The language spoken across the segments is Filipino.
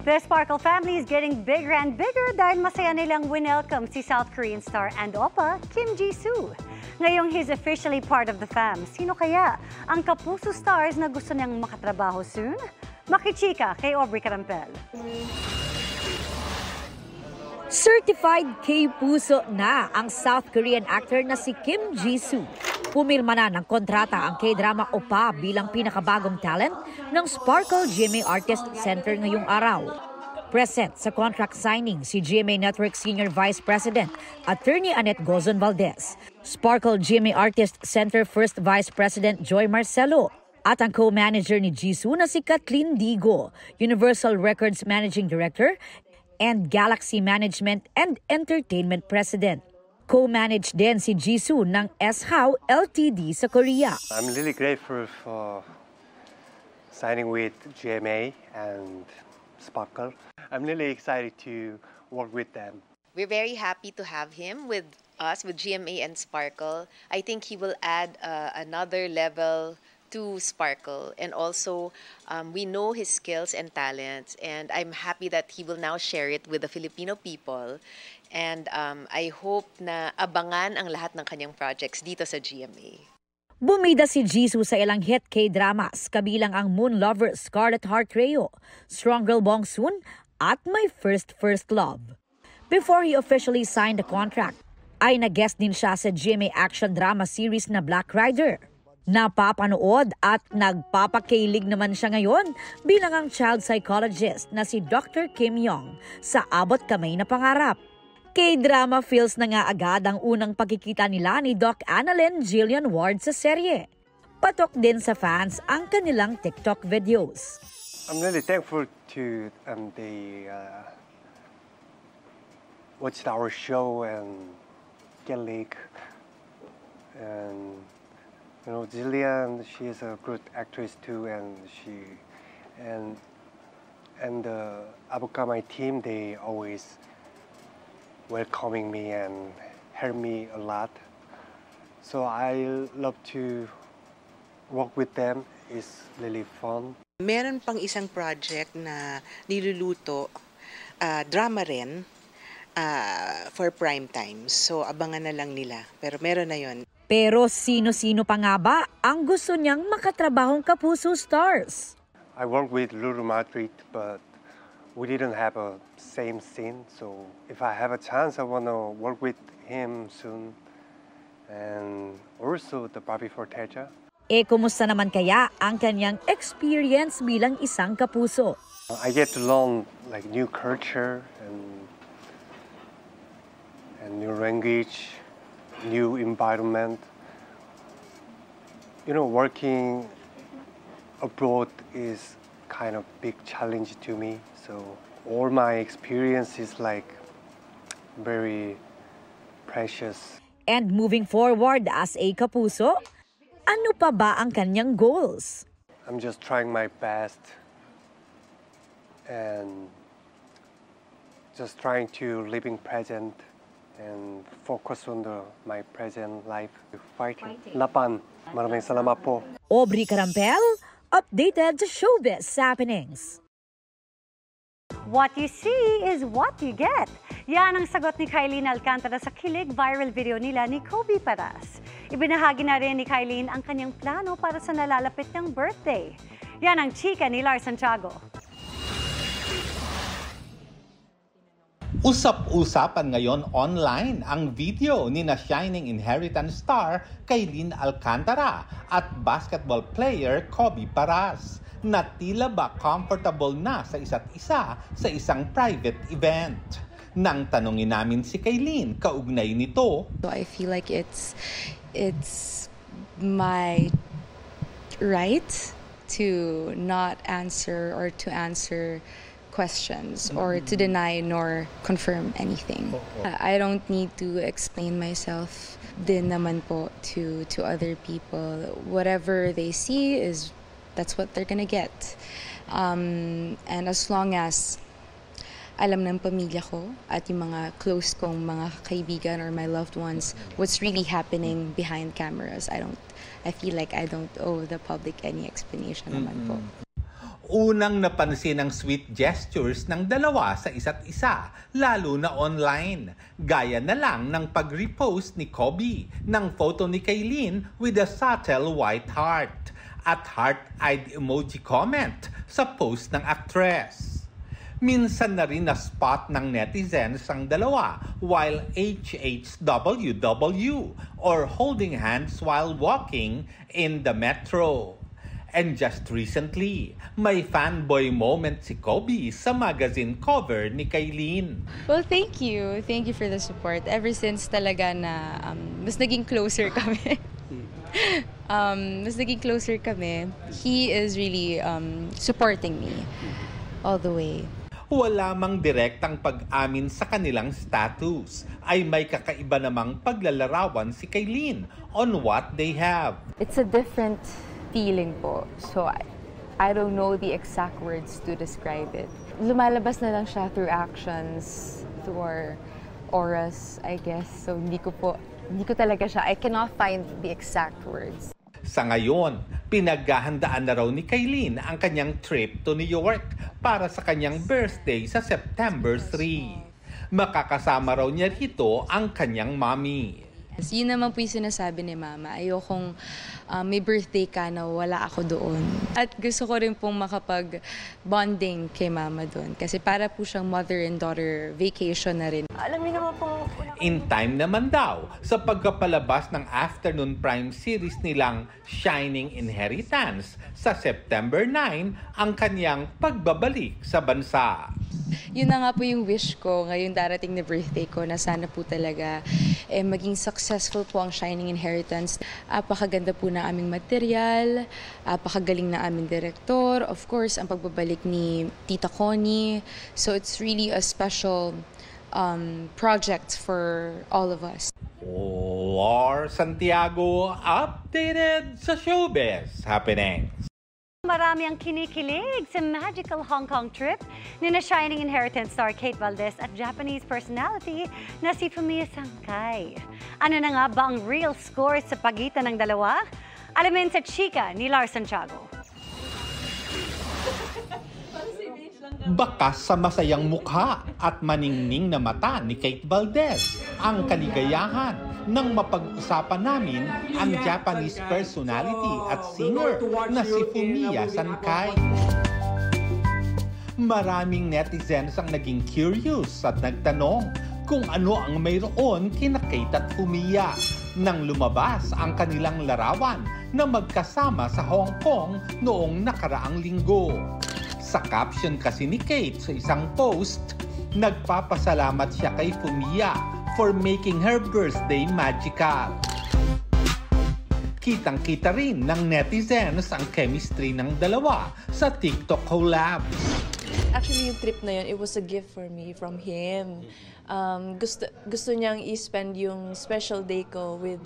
The Sparkle family is getting bigger and bigger dahil masaya nilang winelcome si South Korean star and oppa Kim Jisoo. Ngayong he's officially part of the fam, sino kaya ang kapuso stars na gusto niyang makatrabaho soon? Makichika kay Aubrey Carampel. Certified K-Puso na ang South Korean actor na si Kim Jisoo. Pumilma na ng kontrata ang K-drama oppa bilang pinakabagong talent ng Sparkle GMA Artist Center ngayong araw. Present sa contract signing si GMA Network Senior Vice President Attorney Annette Gozon Valdez, Sparkle GMA Artist Center First Vice President Joy Marcelo, at ang co-manager ni Jisoo na si Kathleen Digo, Universal Records Managing Director and Galaxy Management and Entertainment President. Co-manage din si Jisoo ng S-How Ltd sa Korea. I'm really grateful for signing with GMA and Sparkle. I'm really excited to work with them. We're very happy to have him with us, with GMA and Sparkle. I think he will add another level to Sparkle, and also we know his skills and talents, and I'm happy that he will now share it with the Filipino people, and I hope na abangan ang lahat ng kanyang projects dito sa GMA. Bumida si Jisoo sa ilang hit K-dramas kabilang ang Moon Lover Scarlet Heart Reo, Strong Girl Bong Soon at My First Love. Before he officially signed the contract, ay nag-guest din siya sa GMA action drama series na Black Rider. Napapanood at nagpapakilig naman siya ngayon bilang ang child psychologist na si Dr. Kim Yong sa Abot Kamay na Pangarap. K-drama feels na nga agad ang unang pagkikita nila ni Doc Annalyn Jillian Ward sa serye. Patok din sa fans ang kanilang TikTok videos. I'm really thankful to they watched our show and Kelly and you know, Jillian, she is a good actress too, and the Abot Kamay team, they always welcoming me and help me a lot. So I love to work with them. It's really fun. Meron pang isang project na niluluto, drama rin, for prime time. So abangan na lang nila. Pero meron na yon. Pero sino-sino pa nga ba ang gusto niyang makatrabahong kapuso stars? I worked with Lulu Madrid, but we didn't have a same scene. So if I have a chance, I want to work with him soon. And also the Bobby Forteja. Kumusta naman kaya ang kanyang experience bilang isang kapuso? I get to learn like new culture and new language. New environment. You know, working abroad is kind of big challenge to me. So all my experience is like very precious. And moving forward as a kapuso, ano pa ba ang kanyang goals? I'm just trying my best and just trying to live in present and focus on my present life. Fighting. Laban. Maraming salamat po. Aubrey Carampel, updated sa showbiz happenings. What you see is what you get. Yan ang sagot ni Kylene Alcantara sa kilig viral video nila ni Kobe Paras. Ibinahagi na rin ni Kylene ang kanyang plano para sa nalalapit ng birthday. Yan ang chika ni Lars Santiago. Usap-usapan ngayon online ang video ni na Shining Inheritance star Kylene Alcantara at basketball player Kobe Paras na tila ba comfortable na sa isa't isa sa isang private event. Nang tanungin namin si Kylene kaugnay nito, So I feel like it's my right to not answer or to answer questions or to deny nor confirm anything. I don't need to explain myself din naman po to other people. Whatever they see that's what they're gonna get. And as long as alam ng pamilya ko at yung mga close kong mga kaibigan or my loved ones what's really happening behind cameras, I feel like I don't owe the public any explanation naman po. Unang napansin ang sweet gestures ng dalawa sa isa't isa, lalo na online. Gaya na lang ng pag-repost ni Kobe ng photo ni Kaylin with a subtle white heart at heart-eyed emoji comment sa post ng actress. Minsan na rin na-spot ng netizens ang dalawa while HHWW or holding hands while walking in the metro. And just recently, may fanboy moment si Kobe sa magazine cover ni Kaylin. Well, thank you. Thank you for the support. Ever since talaga na mas naging closer kami. He is really supporting me all the way. Wala mang direktang pag-amin sa kanilang status, ay may kakaiba namang paglalarawan si Kaylin on what they have. It's a different feeling po. So I don't know the exact words to describe it. Lumalabas na lang siya through actions, through our auras, I guess. So hindi ko talaga siya, I cannot find the exact words. Sa ngayon, pinaghahandaan na raw ni Kaylin ang kanyang trip to New York para sa kanyang birthday sa September 3. Makakasama raw niya rito ang kanyang mommy. Yun naman po yung sinasabi ni Mama. Ayokong may birthday ka na wala ako doon. At gusto ko rin pong makapag-bonding kay Mama doon. Kasi para po siyang mother and daughter vacation na rin. Alam niyo naman pong... In time naman daw sa pagkapalabas ng afternoon prime series nilang Shining Inheritance sa September 9 ang kanyang pagbabalik sa bansa. Yun na nga po yung wish ko ngayong darating na birthday ko na sana po talaga maging successful po ang Shining Inheritance. Apakaganda po na aming material, apakagaling na aming director, of course, ang pagbabalik ni Tita Connie. So it's really a special project for all of us. Lars Santiago, updated sa showbiz happenings. Marami ang kinikilig sa magical Hong Kong trip ni na Shining Inheritance star Kate Valdez at Japanese personality na si Fumiya Sankay. Ano na nga ba ang real score sa pagitan ng dalawa? Alamin sa chika ni Lars Santiago. Bakas sa masayang mukha at maningning na mata ni Kate Valdez ang kaligayahan nang mapag-usapan namin ang Japanese personality at singer na si Fumiya Sankay. Maraming netizens ang naging curious at nagtanong kung ano ang mayroon kina Kate at Fumiya nang lumabas ang kanilang larawan na magkasama sa Hong Kong noong nakaraang linggo. Sa caption kasi ni Kate sa isang post, nagpapasalamat siya kay Fumiya for making her birthday magical. Kitang-kita rin ng netizens ang chemistry ng dalawa sa TikTok collab. Actually, yung trip na yun, it was a gift for me from him. Gusto niyang i-spend yung special day ko with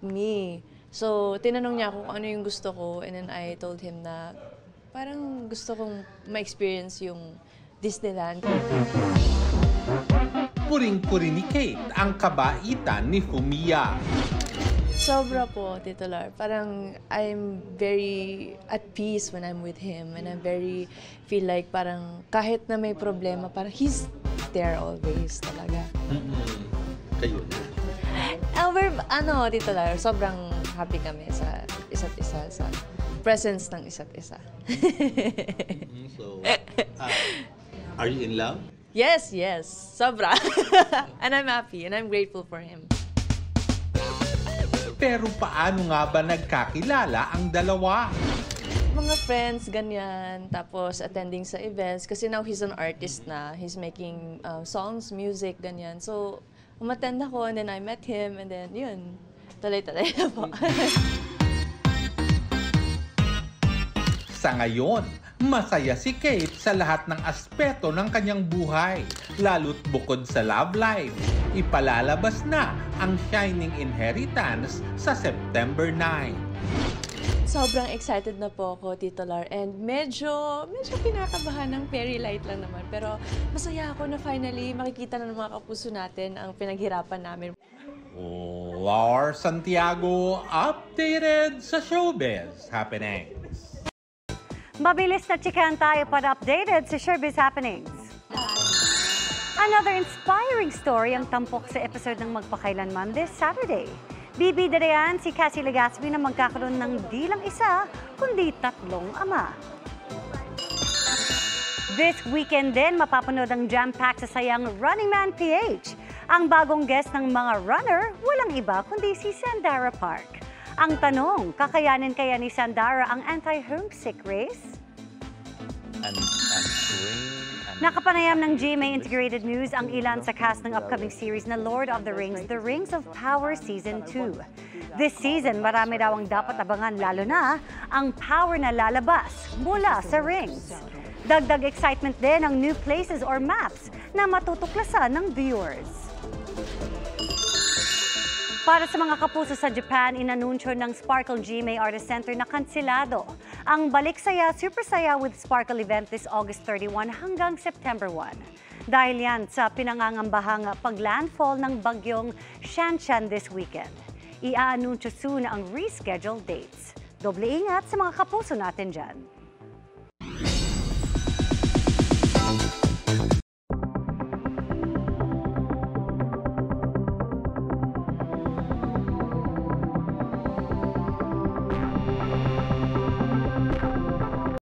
me. So, tinanong niya kung ano yung gusto ko, and then I told him na parang gusto kong ma-experience yung Disneyland. Puring-puri ni Kate ang kabaitan ni Fumiya. Sobra po, Tito Lar. Parang I'm very at peace when I'm with him. And I feel like parang kahit na may problema, parang he's there always talaga. Kayo na? Tito Lar, sobrang happy kami sa isa't isa, sa presence ng isa't isa. So, are you in love? Yes. Sobra. And I'm happy and I'm grateful for him. Pero paano nga ba nagkakilala ang dalawa? Mga friends, ganyan. Tapos attending sa events. Kasi now he's an artist na. He's making songs, music, ganyan. So, umattend ako and then I met him and then yun. Talay-talay na po. Sa ngayon, masaya si Kate sa lahat ng aspeto ng kanyang buhay. Lalo't bukod sa love life, ipalalabas na ang Shining Inheritance sa September 9. Sobrang excited na po ako, Tito Lar. And medyo kinakabahan ng very light lang naman. Pero masaya ako na finally makikita na ng mga kapuso natin ang pinaghirapan namin. Lars Santiago, updated sa showbiz happenings. Mabilis na chikan tayo para updated sa showbiz happenings. Another inspiring story ang tampok sa episode ng Magpakailanman this Saturday. Bibida na yan si Cassie Legaspi na magkakaroon ng di lang isa, kundi tatlong ama. This weekend din, mapapanood ang jam-pack sa sayang Running Man PH. Ang bagong guest ng mga runner, walang iba kundi si Sandara Park. Ang tanong, kakayanin kaya ni Sandara ang anti-homesick race? Nakapanayam ng GMA Integrated News ang ilan sa cast ng upcoming series na Lord of the Rings, The Rings of Power Season 2. This season, marami daw ang dapat abangan, lalo na ang power na lalabas mula sa rings. Dagdag excitement din ang new places or maps na matutuklasan ng viewers. Para sa mga kapuso sa Japan, inanunsyo ng Sparkle GMA Artist Center na kansilado ang Balik Saya Super Saya with Sparkle event this August 31 hanggang September 1. Dahil yan sa pinangangambahang paglandfall ng bagyong Shanshan this weekend. Iaanunsyo soon ang rescheduled dates. Doble ingat sa mga kapuso natin dyan.